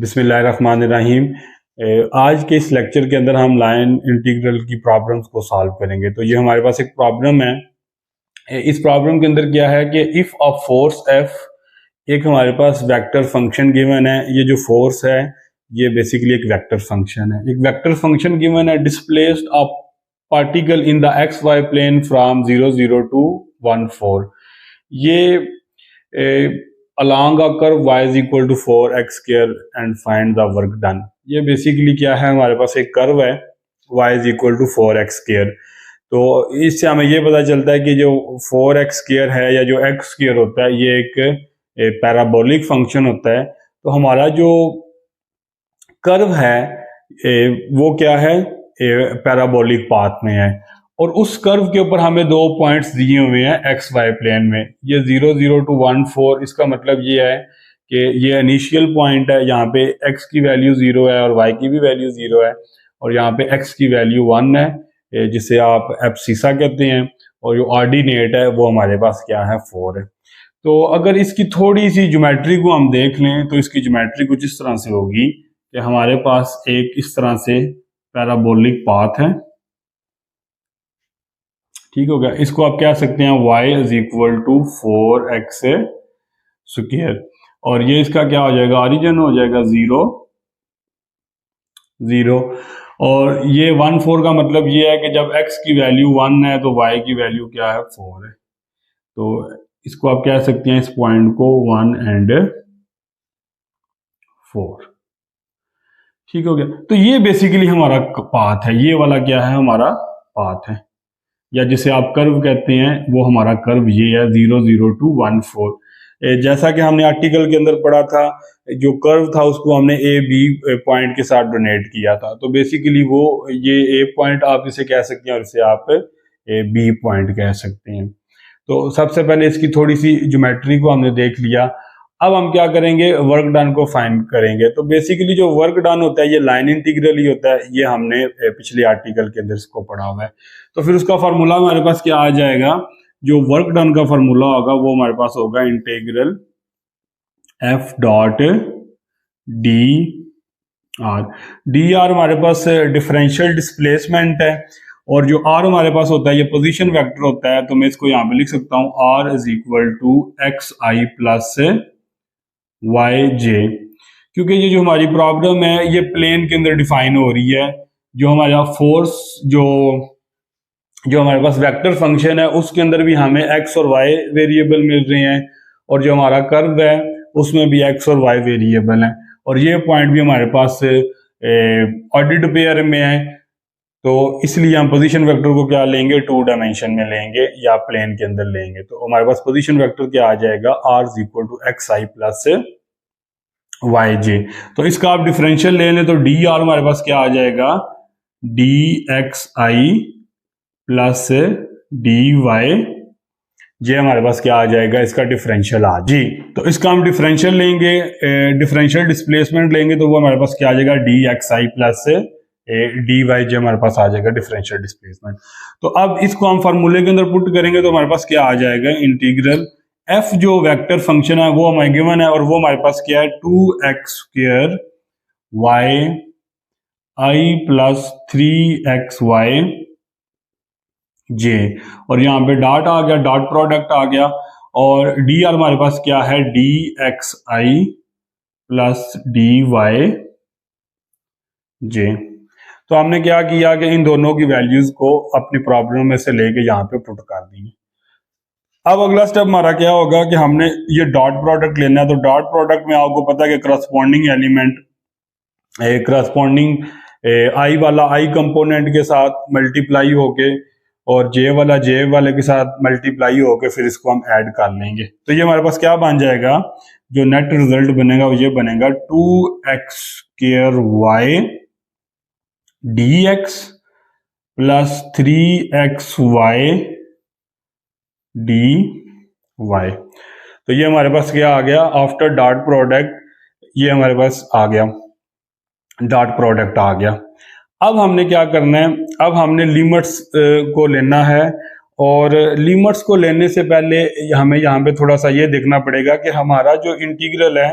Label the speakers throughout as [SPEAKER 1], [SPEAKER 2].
[SPEAKER 1] बिस्मिल्लाहिर्रहमानिर्रहीम। आज के इस लेक्चर के अंदर हम लाइन इंटीग्रल की प्रॉब्लम्स को सॉल्व करेंगे। तो ये हमारे पास एक प्रॉब्लम है। इस प्रॉब्लम के अंदर क्या है कि इफ अ फोर्स एफ, एक हमारे पास वेक्टर फंक्शन गिवन है। ये जो फोर्स है ये बेसिकली एक वेक्टर फंक्शन है। एक वेक्टर फंक्शन गिवन है, displaced a particle in the x y plane from 0 0 to 1 4। ये along a curve y is equal to 4x square and find the work done। ये basically क्या है, हमारे पास एक कर्व है y is equal to 4x square। तो इससे हमें ये पता चलता है कि जो 4x square है या जो x square होता है ये एक पैराबोलिक फंक्शन होता है। तो हमारा जो कर्व है वो क्या है, पैराबोलिक पाथ में है। और उस कर्व के ऊपर हमें दो पॉइंट्स दिए हुए हैं एक्स वाई प्लेन में। ये 0 0 to 1 4, इसका मतलब ये है कि ये इनिशियल पॉइंट है। यहाँ पे x की वैल्यू 0 है और y की भी वैल्यू 0 है, और यहाँ पे x की वैल्यू 1 है जिसे आप एब्सिसा कहते हैं, और जो ऑर्डिनेट है वो हमारे पास क्या है, 4 है। तो अगर इसकी थोड़ी सी ज्योमेट्री को हम देख लें तो इसकी ज्योमेट्री कुछ इस तरह से होगी कि हमारे पास एक इस तरह से पैराबोलिक पाथ है, ठीक हो गया। इसको आप कह सकते हैं y is equal to 4x square, और ये इसका क्या हो जाएगा, ऑरिजिन हो जाएगा 0 0, और ये 1 4 का मतलब ये है कि जब x की वैल्यू 1 है तो y की वैल्यू क्या है, 4 है। तो इसको आप कह सकते हैं इस पॉइंट को 1 and 4, ठीक हो गया। तो ये बेसिकली हमारा पाथ है, ये वाला क्या है, हमारा पाथ है, या जिसे आप कर्व कहते हैं वो हमारा कर्व ये है 0 0 to 1 4। जैसा कि हमने आर्टिकल के अंदर पढ़ा था, जो कर्व था उसको हमने ए बी पॉइंट के साथ डोनेट किया था। तो बेसिकली वो ये ए पॉइंट आप इसे कह सकते हैं और इसे आप बी पॉइंट कह सकते हैं। तो सबसे पहले इसकी थोड़ी सी ज्योमेट्री को हमने देख लिया। अब हम क्या करेंगे, वर्क डन को फाइंड करेंगे। तो बेसिकली जो वर्क डन होता है ये लाइन इंटीग्रल ही होता है, ये हमने पिछले आर्टिकल के अंदर इसको पढ़ा हुआ है। तो फिर उसका फार्मूला हमारे पास क्या आ जाएगा, जो वर्क डन का फार्मूला होगा वो हमारे पास होगा integral F dot D R. D R हमारे पास डिफरेंशियल डिस्प्लेसमेंट है, और जो आर हमारे पास होता है ये पोजीशन वेक्टर होता है। तो मैं इसको यहाँ पे लिख सकता हूँ R is equal to X I plus Y J, क्योंकि ये जो हमारी प्रॉब्लम है ये प्लेन के अंदर डिफाइन हो रही है। जो हमारा फोर्स जो हमारे पास वेक्टर फंक्शन है उसके अंदर भी हमें एक्स और वाई वेरिएबल मिल रहे हैं, और जो हमारा कर्व है उसमें भी एक्स और वाई वेरिएबल है, और ये पॉइंट भी हमारे पास ऑर्डिनरी पेयर में है। तो इसलिए हम पोजीशन वेक्टर को क्या लेंगे, 2 डायमेंशन में लेंगे या प्लेन के अंदर लेंगे। तो हमारे पास पोजीशन वेक्टर क्या आ जाएगा, R is equal to X I plus Y J. तो इसका आप डिफरेंशियल ले लें तो डी आर हमारे पास क्या आ जाएगा, D x I plus D Y जे हमारे पास क्या आ जाएगा, इसका डिफरेंशियल आ जी। तो इसका हम डिफरेंशियल लेंगे, डिफरेंशियल डिस्प्लेसमेंट लेंगे तो वो हमारे पास क्या आ जाएगा, D x I plus D Y जे हमारे पास आ जाएगा डिफरेंशियल डिस्प्लेसमेंट। तो अब इसको हम फार्मूले के अंदर पुट करेंगे तो हमारे पास क्या आ जाएगा, इंटीग्रल एफ जो वेक्टर फंक्शन है वो हमारे गिवन है, और वो हमारे पास क्या है 2x स्क्वायर वाई आई प्लस 3xy जे, और यहाँ पे डॉट आ गया, डॉट प्रोडक्ट आ गया, और डी आर हमारे पास क्या है, D x I plus D Y J. तो हमने क्या किया कि इन दोनों की वैल्यूज को अपनी प्रॉब्लम में से लेके यहाँ पे पुट कर दी। अब अगला स्टेप हमारा क्या होगा कि हमने ये डॉट प्रोडक्ट लेना है। तो डॉट प्रोडक्ट में आपको पता है कि करस्पॉन्डिंग एलिमेंट करस्पॉन्डिंग आई वाला आई कंपोनेंट के साथ मल्टीप्लाई होके और जे वाला जे वाले के साथ मल्टीप्लाई होके फिर इसको हम ऐड कर लेंगे। तो ये हमारे पास क्या बन जाएगा, जो नेट रिजल्ट बनेगा वो ये बनेगा 2x square y d x plus 3xy d y. तो ये हमारे पास क्या आ गया, आफ्टर डॉट प्रोडक्ट ये हमारे पास आ गया, डॉट प्रोडक्ट आ गया। अब हमने क्या करना है, अब हमने लिमिट्स को लेना है, और लिमिट्स को लेने से पहले हमें यहाँ पे थोड़ा सा ये देखना पड़ेगा कि हमारा जो इंटीग्रल है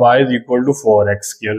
[SPEAKER 1] y is equal to 4x².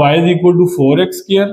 [SPEAKER 1] y is equal to 4x².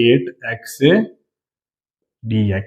[SPEAKER 1] 8x dx.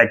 [SPEAKER 1] x.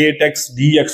[SPEAKER 1] 8x dx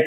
[SPEAKER 1] x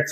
[SPEAKER 1] x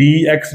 [SPEAKER 1] dx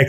[SPEAKER 1] x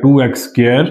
[SPEAKER 1] 2x²,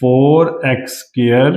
[SPEAKER 1] 4x²,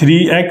[SPEAKER 1] 3x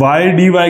[SPEAKER 1] y dy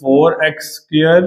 [SPEAKER 1] 4x²,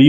[SPEAKER 1] dy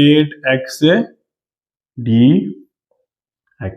[SPEAKER 1] 8x dx.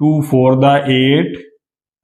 [SPEAKER 1] 2 4 8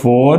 [SPEAKER 1] 4,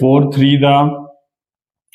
[SPEAKER 1] 4 3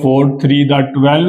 [SPEAKER 1] 4 3 12,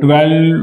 [SPEAKER 1] 12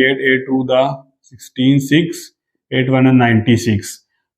[SPEAKER 1] 8 8 2 16 6 8 1 96.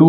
[SPEAKER 1] 2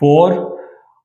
[SPEAKER 1] 4,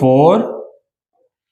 [SPEAKER 1] 4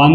[SPEAKER 1] 1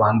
[SPEAKER 1] 1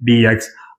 [SPEAKER 1] dx.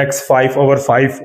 [SPEAKER 1] x5/5,